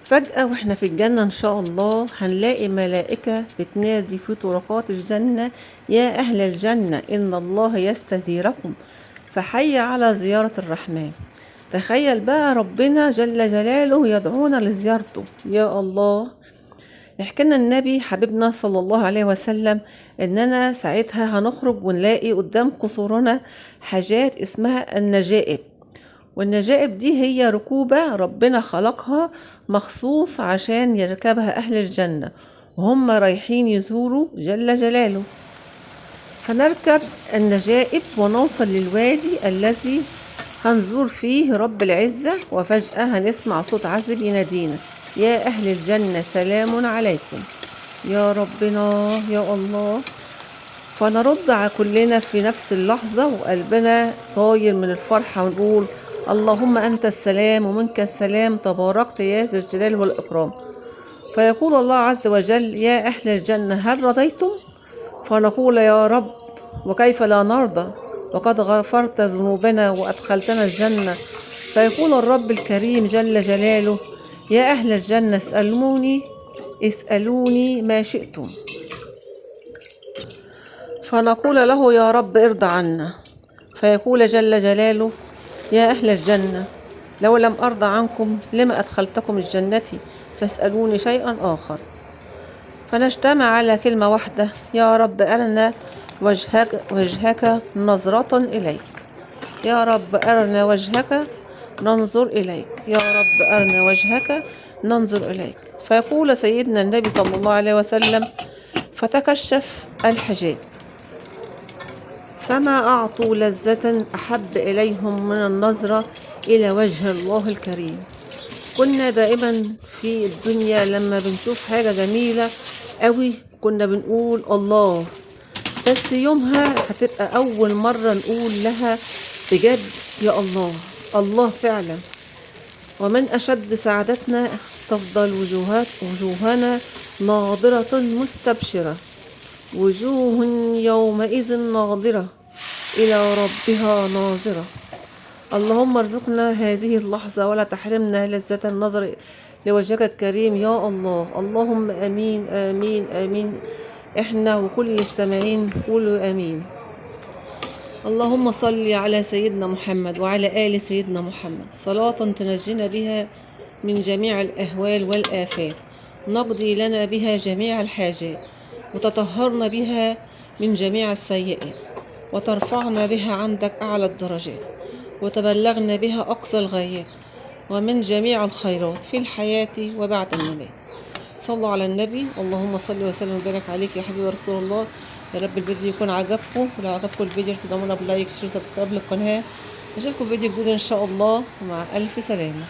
فجأة واحنا في الجنة ان شاء الله هنلاقي ملائكة بتنادي في طرقات الجنة: يا اهل الجنة ان الله يستزيركم، فحي على زيارة الرحمن. تخيل بقى ربنا جل جلاله يدعونا لزيارته، يا الله. يحكي لنا النبي حبيبنا صلى الله عليه وسلم اننا ساعتها هنخرج ونلاقي قدام قصورنا حاجات اسمها النجائب. والنجائب دي هي ركوبة ربنا خلقها مخصوص عشان يركبها أهل الجنة وهم رايحين يزوروا جل جلاله. فنركب النجائب ونوصل للوادي الذي هنزور فيه رب العزة، وفجأة هنسمع صوت عذب ينادينا: يا أهل الجنة سلام عليكم. يا ربنا يا الله. فنرد كلنا في نفس اللحظة وقلبنا طاير من الفرحة ونقول: اللهم أنت السلام ومنك السلام، تباركت يا ذا الجلال والإكرام. فيقول الله عز وجل: يا أهل الجنة هل رضيتم؟ فنقول: يا رب وكيف لا نرضى وقد غفرت ذنوبنا وأدخلتنا الجنة. فيقول الرب الكريم جل جلاله: يا أهل الجنة اسألوني ما شئتم. فنقول له: يا رب ارض عنا. فيقول جل جلاله: يا أهل الجنة لو لم أرضى عنكم لما أدخلتكم الجنة، فاسألوني شيئا آخر. فنجتمع على كلمة واحدة: يا رب أرنا وجهك نظرة إليك. يا رب أرنا وجهك ننظر إليك. يا رب أرنا وجهك ننظر إليك. فيقول سيدنا النبي صلى الله عليه وسلم: فتكشف الحجاب، فما أعطوا لذة أحب إليهم من النظرة إلى وجه الله الكريم. كنا دائما في الدنيا لما بنشوف حاجة جميلة قوي كنا بنقول الله، بس يومها هتبقى أول مرة نقول لها بجد: يا الله، الله فعلا. ومن أشد سعادتنا تفضل وجوهنا ناضرة مستبشرة، وجوه يومئذ ناظرة إلى ربها ناظرة. اللهم ارزقنا هذه اللحظة ولا تحرمنا لذة النظر لوجهك الكريم يا الله. اللهم آمين آمين آمين. احنا وكل السامعين قولوا آمين. اللهم صل على سيدنا محمد وعلى آل سيدنا محمد صلاة تنجينا بها من جميع الأهوال والآفات، نقضي لنا بها جميع الحاجات، وتطهرنا بها من جميع السيئات، وترفعنا بها عندك أعلى الدرجات، وتبلغنا بها أقصى الغايات، ومن جميع الخيرات في الحياة وبعد الممات. صلوا على النبي. اللهم صل وسلم وبارك عليك يا حبيبي رسول الله. يا رب الفيديو يكون عجبكم، ولو عجبكم الفيديو تدعمونا بلايك شير سبسكرايب للقناة. اشوفكم في فيديو جديد ان شاء الله، ومع الف سلامة.